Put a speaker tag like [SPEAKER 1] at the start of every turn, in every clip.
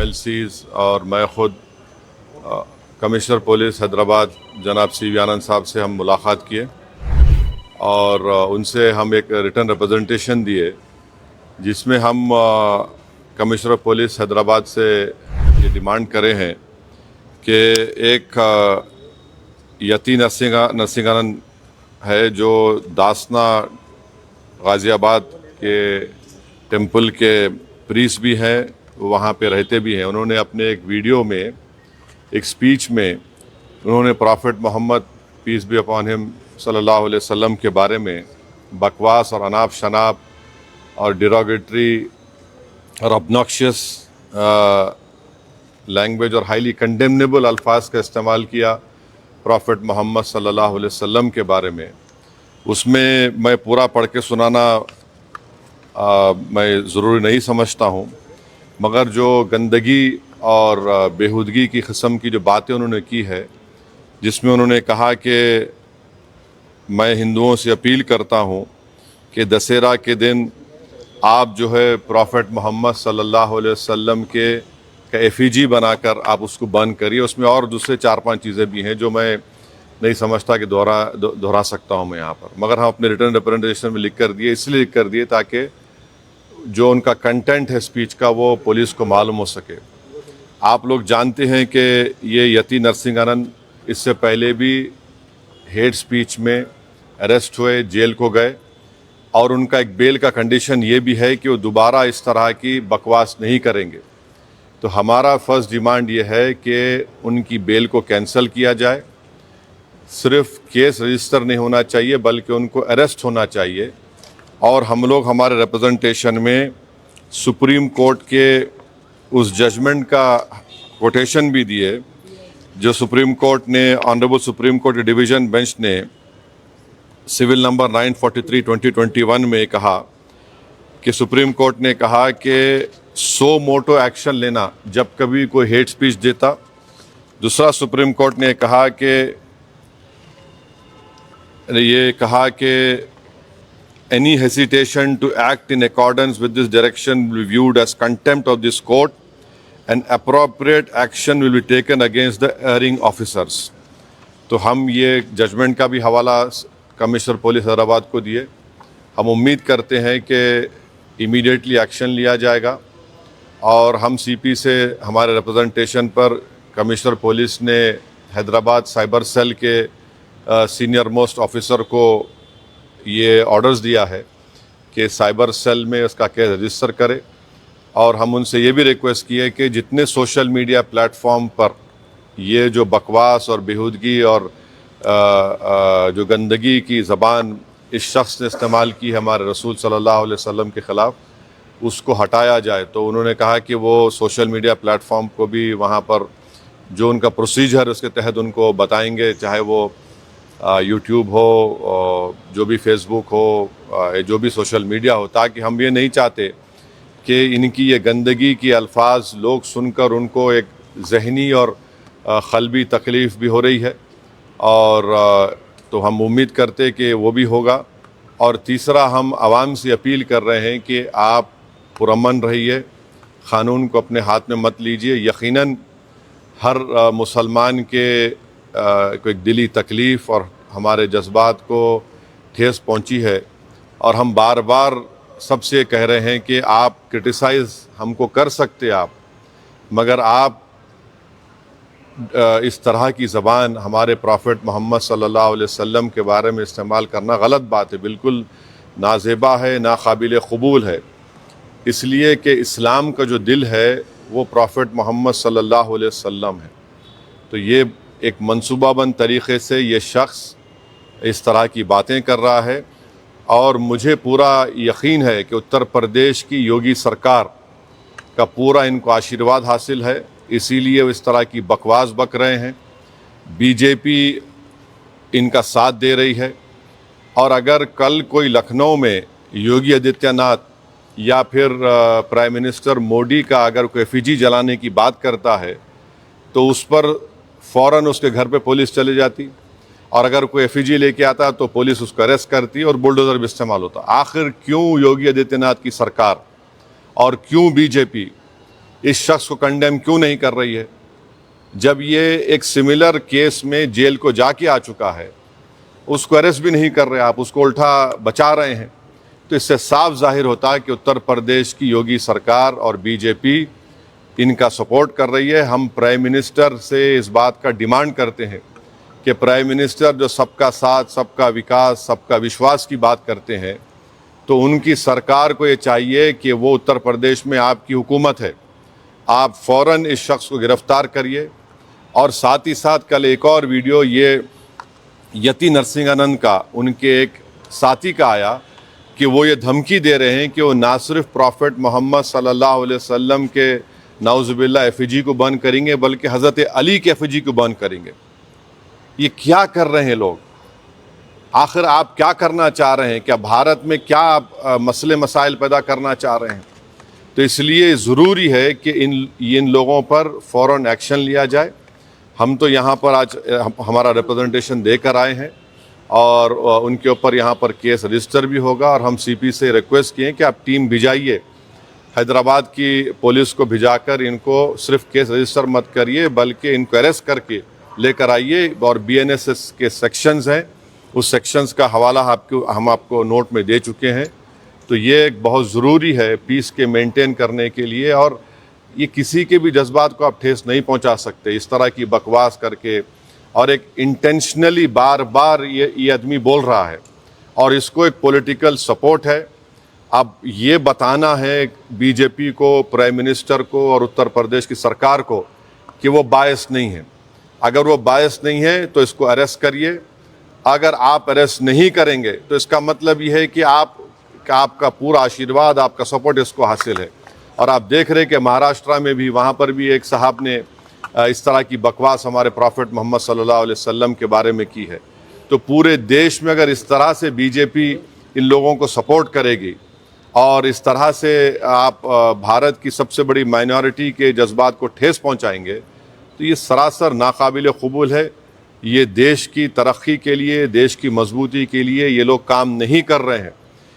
[SPEAKER 1] MLCs और मैं ख़ुद कमिश्नर पुलिस हैदराबाद जनाब CV आनंद साहब से हम मुलाकात किए और उनसे हम एक रिटन रिप्रेजेंटेशन दिए जिसमें हम कमिश्नर पुलिस हैदराबाद से ये डिमांड करे हैं कि एक यती नरसिंहानंद है जो दासना गाज़ियाबाद के टेंपल के प्रीस्ट भी हैं, वहाँ पे रहते भी हैं। उन्होंने अपने एक वीडियो में एक स्पीच में उन्होंने prophet Muhammad peace be upon him सल्लल्लाहु अलैहि वसल्लम के बारे में बकवास और अनाप शनाप और डिरोगेटरी और ऑब्नॉक्शियस लैंग्वेज और हाईली कंडेमनेबल अल्फाज का इस्तेमाल किया प्रॉफिट मोहम्मद सल्लल्लाहु अलैहि वसल्लम के बारे में। उसमें मैं पूरा पढ़ के सुनाना मैं ज़रूरी नहीं समझता हूँ, मगर जो गंदगी और बेहूदगी की किस्म की जो बातें उन्होंने की है, जिसमें उन्होंने कहा कि मैं हिंदुओं से अपील करता हूँ कि दशहरा के दिन आप जो है प्रॉफिट मोहम्मद सल्लल्लाहु अलैहि वसल्लम के एफिजी बनाकर आप उसको बर्न करिए। उसमें और दूसरे 4-5 चीज़ें भी हैं जो मैं नहीं समझता कि दोहरा सकता हूँ मैं यहाँ पर, मगर हम अपने रिटर्न रिप्रेजेंटेशन में लिख कर दिए, इसलिए लिख कर दिए ताकि जो उनका कंटेंट है स्पीच का वो पुलिस को मालूम हो सके। आप लोग जानते हैं कि ये यती नरसिंहानंद इससे पहले भी हेट स्पीच में अरेस्ट हुए, जेल को गए और उनका एक बेल का कंडीशन ये भी है कि वो दोबारा इस तरह की बकवास नहीं करेंगे। तो हमारा फर्स्ट डिमांड ये है कि उनकी बेल को कैंसिल किया जाए। सिर्फ केस रजिस्टर नहीं होना चाहिए बल्कि उनको अरेस्ट होना चाहिए। और हम लोग हमारे रिप्रेजेंटेशन में सुप्रीम कोर्ट के उस जजमेंट का कोटेशन भी दिए जो सुप्रीम कोर्ट ने, honourable supreme court division bench ने सिविल नंबर 943/2021 में कहा कि सुप्रीम कोर्ट ने कहा कि सो मोटो एक्शन लेना जब कभी कोई हेट स्पीच देता। दूसरा, सुप्रीम कोर्ट ने कहा कि any hesitation to act in accordance with this direction will be viewed as contempt of this court and appropriate action will be taken against the erring officers। तो हम ये judgement का भी हवाला कमिश्नर पुलिस हैदराबाद को दिए। हम उम्मीद करते हैं कि इमीडिएटली एक्शन लिया जाएगा और हम CP से हमारे रिप्रेजेंटेशन पर कमिश्नर पुलिस ने हैदराबाद साइबर सेल के सीनियर मोस्ट ऑफिसर को ये ऑर्डर्स दिया है कि साइबर सेल में उसका केस रजिस्टर करे। और हम उनसे ये भी रिक्वेस्ट की है कि जितने सोशल मीडिया प्लेटफॉर्म पर ये जो बकवास और बेहूदगी और जो गंदगी की ज़बान इस शख्स ने इस्तेमाल की है हमारे रसूल सल्लल्लाहु अलैहि वसल्लम के ख़िलाफ़, उसको हटाया जाए। तो उन्होंने कहा कि वो सोशल मीडिया प्लेटफॉर्म को भी वहाँ पर जो उनका प्रोसीजर उसके तहत उनको बताएंगे, चाहे वो यूट्यूब हो, जो भी फेसबुक हो, जो भी सोशल मीडिया हो, ताकि हम ये नहीं चाहते कि इनकी ये गंदगी की अल्फाज लोग सुनकर उनको एक जहनी और क़ल्बी तकलीफ़ भी हो रही है। और तो हम उम्मीद करते कि वो भी होगा। और तीसरा, हम आवाम से अपील कर रहे हैं कि आप पुरअमन रहिए, क़ानून को अपने हाथ में मत लीजिए। यकीनन हर मुसलमान के को एक दिली तकलीफ़ और हमारे जज्बात को ठेस पहुंची है और हम बार बार सबसे कह रहे हैं कि आप क्रिटिसाइज़ हमको कर सकते आप, मगर आप इस तरह की ज़बान हमारे प्रॉफिट मोहम्मद सल्लल्लाहु अलैहि वसल्लम के बारे में इस्तेमाल करना गलत बात है, बिल्कुल नाज़ेबा है, नाकाबिल क़बूल है। इसलिए कि इस्लाम का जो दिल है वो प्रॉफिट मोहम्मद सल्लल्लाहु अलैहि वसल्लम है। तो ये एक मंसूबाबंद तरीक़े से ये शख्स इस तरह की बातें कर रहा है और मुझे पूरा यकीन है कि उत्तर प्रदेश की योगी सरकार का पूरा इनको आशीर्वाद हासिल है, इसीलिए वो इस तरह की बकवास बक रहे हैं। बीजेपी इनका साथ दे रही है और अगर कल कोई लखनऊ में योगी आदित्यनाथ या फिर प्राइम मिनिस्टर मोदी का अगर कोई एफिजी जलाने की बात करता है तो उस पर फ़ौरन उसके घर पे पुलिस चली जाती और अगर कोई एफिजी लेके आता तो पुलिस उसको अरेस्ट करती और बुलडोज़र भी इस्तेमाल होता। आखिर क्यों योगी आदित्यनाथ की सरकार और क्यों बीजेपी इस शख्स को कंडेम क्यों नहीं कर रही है? जब ये एक सिमिलर केस में जेल को जाके आ चुका है, उसको अरेस्ट भी नहीं कर रहे आप, उसको उल्टा बचा रहे हैं। तो इससे साफ जाहिर होता है कि उत्तर प्रदेश की योगी सरकार और बीजेपी इनका सपोर्ट कर रही है। हम प्राइम मिनिस्टर से इस बात का डिमांड करते हैं कि प्राइम मिनिस्टर जो सबका साथ, सबका विकास, सबका विश्वास की बात करते हैं, तो उनकी सरकार को ये चाहिए कि वो उत्तर प्रदेश में आपकी हुकूमत है, आप फ़ौरन इस शख्स को गिरफ़्तार करिए। और साथ ही साथ कल एक और वीडियो ये यति नरसिंहानंद का, उनके एक साथी का आया कि वो ये धमकी दे रहे हैं कि वो ना सिर्फ प्रॉफेट मोहम्मद सल्लल्लाहु अलैहि वसल्लम के नाउज़ुबिल्लाह एफिजी को बंद करेंगे, बल्कि हज़रत अली के एफिजी को बंद करेंगे। ये क्या कर रहे हैं लोग? आखिर आप क्या करना चाह रहे हैं? क्या भारत में क्या आप मसले मसाइल पैदा करना चाह रहे हैं? तो इसलिए ज़रूरी है कि इन लोगों पर फ़ौरन एक्शन लिया जाए। हम तो यहाँ पर आज हमारा रिप्रेजेंटेशन देकर आए हैं और उनके ऊपर यहाँ पर केस रजिस्टर भी होगा। और हम सीपी से रिक्वेस्ट किए कि आप टीम भिजाइए, हैदराबाद की पुलिस को भिजाकर इनको सिर्फ केस रजिस्टर मत करिए, बल्कि इनको अरेस्ट करके लेकर आइए। और बीएनएस के सेक्शंस हैं, उस सेक्शंस का हवाला हम आपको नोट में दे चुके हैं। तो ये एक बहुत ज़रूरी है पीस के मेंटेन करने के लिए। और ये किसी के भी जज्बात को आप ठेस नहीं पहुंचा सकते इस तरह की बकवास करके। और एक इंटेंशनली बार बार ये आदमी बोल रहा है और इसको एक पॉलिटिकल सपोर्ट है। अब ये बताना है बीजेपी को, प्राइम मिनिस्टर को और उत्तर प्रदेश की सरकार को कि वो बायस नहीं है। अगर वो बायस नहीं है तो इसको अरेस्ट करिए। अगर आप अरेस्ट नहीं करेंगे तो इसका मतलब ये है कि आपका पूरा आशीर्वाद, आपका सपोर्ट इसको हासिल है। और आप देख रहे हैं कि महाराष्ट्र में भी, वहाँ पर भी एक साहब ने इस तरह की बकवास हमारे प्रॉफेट मोहम्मद सल्लल्लाहु अलैहि वसल्लम के बारे में की है। तो पूरे देश में अगर इस तरह से बीजेपी इन लोगों को सपोर्ट करेगी और इस तरह से आप भारत की सबसे बड़ी माइनॉरिटी के जज्बात को ठेस पहुंचाएंगे, तो ये सरासर नाकाबिल कबूल है। ये देश की तरक्की के लिए, देश की मजबूती के लिए ये लोग काम नहीं कर रहे हैं।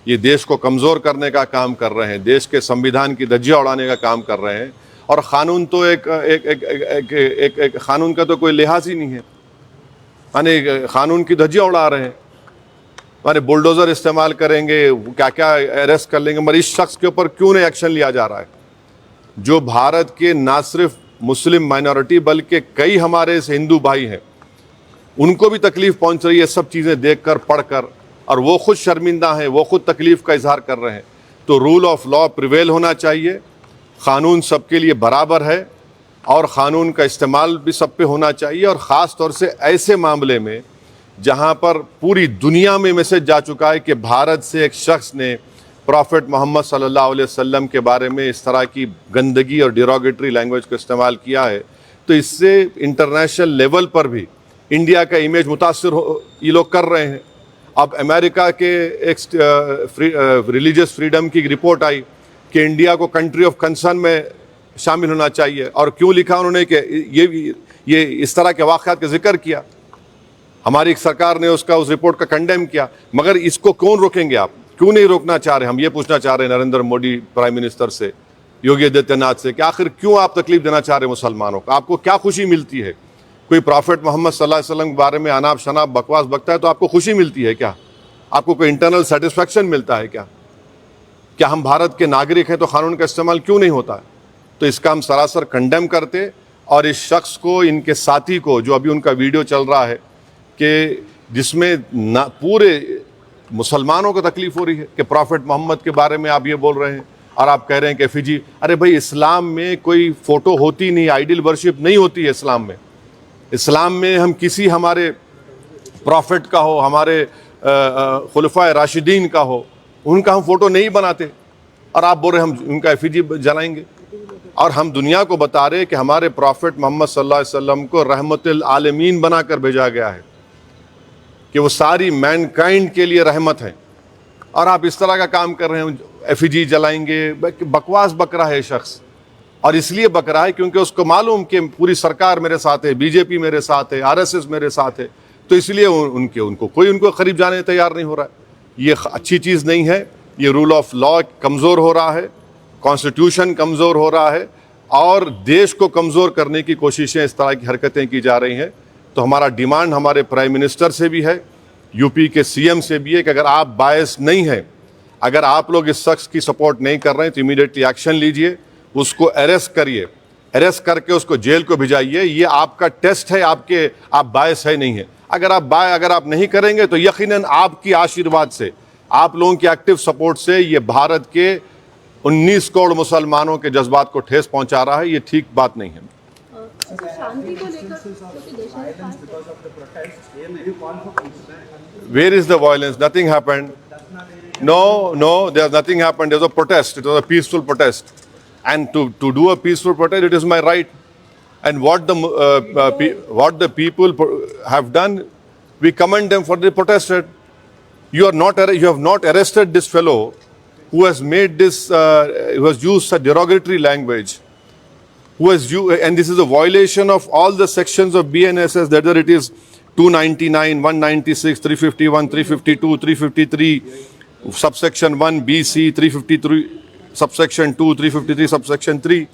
[SPEAKER 1] ये देश को कमज़ोर करने का काम कर रहे हैं, देश के संविधान की धज्जियाँ उड़ाने का काम कर रहे हैं। और क़ानून तो एक क़ानून का तो कोई लिहाज ही नहीं है, माने क़ानून की धज्जियाँ उड़ा रहे हैं। माने बुलडोज़र इस्तेमाल करेंगे, क्या क्या अरेस्ट कर लेंगे, मगर इस शख्स के ऊपर क्यों नहीं एक्शन लिया जा रहा है? जो भारत के ना सिर्फ मुस्लिम माइनॉरिटी बल्कि कई हमारे हिंदू भाई हैं, उनको भी तकलीफ़ पहुंच रही है सब चीज़ें देखकर, पढ़कर, और वो खुद शर्मिंदा हैं, वो खुद तकलीफ़ का इजहार कर रहे हैं। तो रूल ऑफ लॉ प्रिवेल होना चाहिए, क़ानून सबके लिए बराबर है और क़ानून का इस्तेमाल भी सब पे होना चाहिए। और ख़ास तौर से ऐसे मामले में जहाँ पर पूरी दुनिया में मैसेज जा चुका है कि भारत से एक शख्स ने प्रॉफेट मोहम्मद सल्लल्लाहु अलैहि वसल्लम के बारे में इस तरह की गंदगी और डिरोगेटरी लैंग्वेज को इस्तेमाल किया है, तो इससे इंटरनेशनल लेवल पर भी इंडिया का इमेज मुतासर ये लोग कर रहे हैं। अब अमेरिका के एक रिलीजियस फ्रीडम की रिपोर्ट आई कि इंडिया को कंट्री ऑफ कंसर्न में शामिल होना चाहिए। और क्यों लिखा उन्होंने कि ये इस तरह के वाक़यात का जिक्र किया, हमारी सरकार ने उस रिपोर्ट का कंडेम किया। मगर इसको कौन रोकेंगे आप? क्यों नहीं रोकना चाह रहे? हम ये पूछना चाह रहे हैं नरेंद्र मोदी प्राइम मिनिस्टर से, योगी आदित्यनाथ से, कि आखिर क्यों आप तकलीफ देना चाह रहे हैं मुसलमानों को? आपको क्या खुशी मिलती है? कोई प्रॉफेट मोहम्मद सल्लल्लाहु अलैहि वसल्लम के बारे में अनाप शनाप बकवास बकता है तो आपको खुशी मिलती है क्या? आपको कोई इंटरनल सेटिस्फैक्शन मिलता है क्या? क्या हम भारत के नागरिक हैं तो क़ानून का इस्तेमाल क्यों नहीं होता है? तो इसका हम सरासर कंडेम करते। और इस शख्स को, इनके साथी को, जो अभी उनका वीडियो चल रहा है कि जिसमें पूरे मुसलमानों को तकलीफ़ हो रही है कि प्रॉफेट मोहम्मद के बारे में आप ये बोल रहे हैं और आप कह रहे हैं कि एफिजी। अरे भाई, इस्लाम में कोई फ़ोटो होती नहीं, आइडल वर्शिप नहीं होती है इस्लाम में। इस्लाम में हम किसी हमारे प्रॉफिट का हो, हमारे खुलफाए राशिदीन का हो, उनका हम फ़ोटो नहीं बनाते। और आप बोल रहे हम उनका एफिजी जलाएंगे। और हम दुनिया को बता रहे कि हमारे प्रॉफिट मोहम्मद सल्लल्लाहु अलैहि वसल्लम को रहमतुल आलमीन बनाकर भेजा गया है, कि वो सारी मैनकाइंड के लिए रहमत है। और आप इस तरह का काम कर रहे हैं, एफिजी जलाएंगे। बकवास बक रहा है शख्स, और इसलिए बक रहा है क्योंकि उसको मालूम कि पूरी सरकार मेरे साथ है, बीजेपी मेरे साथ है, आरएसएस मेरे साथ है, तो इसलिए उनको कोई करीब जाने तैयार नहीं हो रहा है। ये अच्छी चीज़ नहीं है। ये रूल ऑफ लॉ कमज़ोर हो रहा है, कॉन्स्टिट्यूशन कमज़ोर हो रहा है। और देश को कमज़ोर करने की कोशिशें, इस तरह की हरकतें की जा रही हैं। तो हमारा डिमांड हमारे प्राइम मिनिस्टर से भी है, यूपी के सीएम से भी है कि अगर आप बायस नहीं हैं, अगर आप लोग इस शख्स की सपोर्ट नहीं कर रहे हैं तो इमीडिएटली एक्शन लीजिए, उसको अरेस्ट करिए, अरेस्ट करके उसको जेल को भिजाइए। ये आपका टेस्ट है, आप बायस है नहीं है। अगर आप नहीं करेंगे तो यकीनन आपकी आशीर्वाद से, आप लोगों की एक्टिव सपोर्ट से ये भारत के 19 करोड़ मुसलमानों के जज्बात को ठेस पहुंचा रहा है। ये ठीक बात नहीं है।
[SPEAKER 2] शांति को लेकर क्योंकि देश में
[SPEAKER 1] Where is the violence? Nothing happened. No, there's nothing happened. There was a protest. It was a peaceful protest. And to do a peaceful protest, it is my right. And what the people have done, we commend them for the protested. You have not arrested this fellow who has made this, who has used such derogatory language, and this is a violation of all the sections of BNSS, whether it is 299, 196, 351, 352, 353, subsection 1, BC, 353, subsection 2, 353, subsection 3.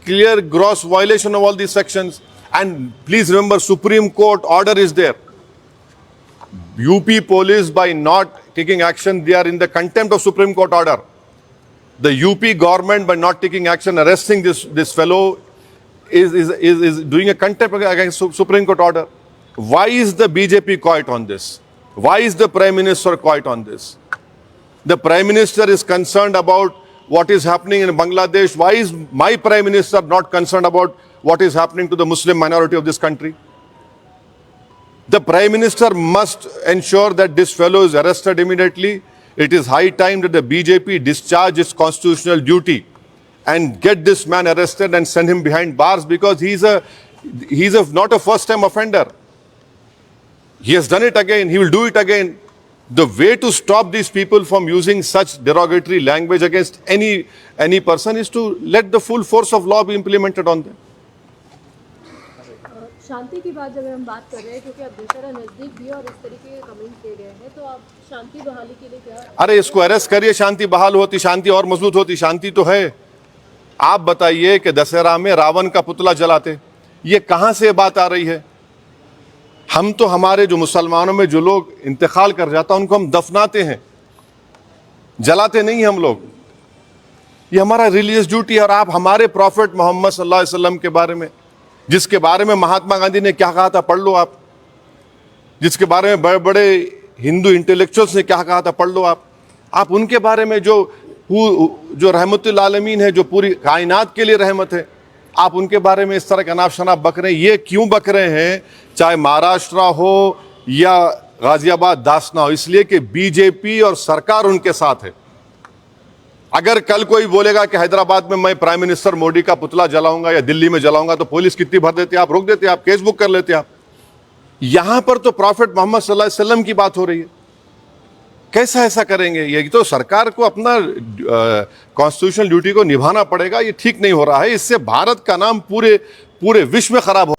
[SPEAKER 1] Clear gross violation of all these sections. And please remember, Supreme Court order is there. UP police, by not taking action, they are in the contempt of Supreme Court order. The UP government, by not taking action, arresting this fellow, is doing a contempt against Supreme Court order. Why is the BJP quiet on this? Why is the Prime Minister quiet on this? The Prime Minister is concerned about what is happening in Bangladesh. Why is my Prime Minister not concerned about what is happening to the Muslim minority of this country? The Prime Minister must ensure that this fellow is arrested immediately. It is high time that the BJP discharge its constitutional duty and get this man arrested and send him behind bars, because he's not a first-time offender. He has done it again. He will do it again. The way to stop these people from using such derogatory language against any person is to let the full force of law be implemented on them.
[SPEAKER 2] शांति की बात जब हम बात कर रहे हैं, क्योंकि अब दशहरा नजदीक भी है और इस तरीके के कमेंट किए गए हैं, तो आप शांति बहाली के लिए क्या?
[SPEAKER 1] अरे इसको अरेस्ट करिए, शांति बहाल होती, शांति और मजबूत होती। शांति तो है। आप बताइए कि दशहरा में रावण का पुतला जलाते, ये कहां से बात आ रही है? हम तो हमारे जो मुसलमानों में जो लोग इंतकाल कर जाता उनको हम दफनाते हैं, जलाते नहीं हम लोग। ये हमारा रिलीजियस ड्यूटी है। और आप हमारे प्रॉफिट मोहम्मद सल्लल्लाहु अलैहि वसल्लम के बारे में, जिसके बारे में महात्मा गांधी ने क्या कहा था, पढ़ लो आप। जिसके बारे में बड़े बड़े हिंदू इंटेलेक्चुअल्स ने क्या कहा था, पढ़ लो आप उनके बारे में, जो रहमतुल आलमीन है, जो पूरी कायनात के लिए रहमत है, आप उनके बारे में इस तरह का नाफ शनाफ बक रहे हैं। ये क्यों बक रहे हैं? चाहे महाराष्ट्र हो या गाजियाबाद दासना हो, इसलिए कि बीजेपी और सरकार उनके साथ है। अगर कल कोई बोलेगा कि हैदराबाद में मैं प्राइम मिनिस्टर मोदी का पुतला जलाऊंगा या दिल्ली में जलाऊंगा, तो पुलिस कितनी भर देते, आप रोक देते, आप केस बुक कर लेते। आप यहां पर तो प्रॉफिट मोहम्मद सल्लल्लाहु अलैहि वसल्लम की बात हो रही है। कैसा ऐसा करेंगे? ये तो सरकार को अपना कॉन्स्टिट्यूशनल ड्यूटी को निभाना पड़ेगा। ये ठीक नहीं हो रहा है। इससे भारत का नाम पूरे विश्व में खराब हो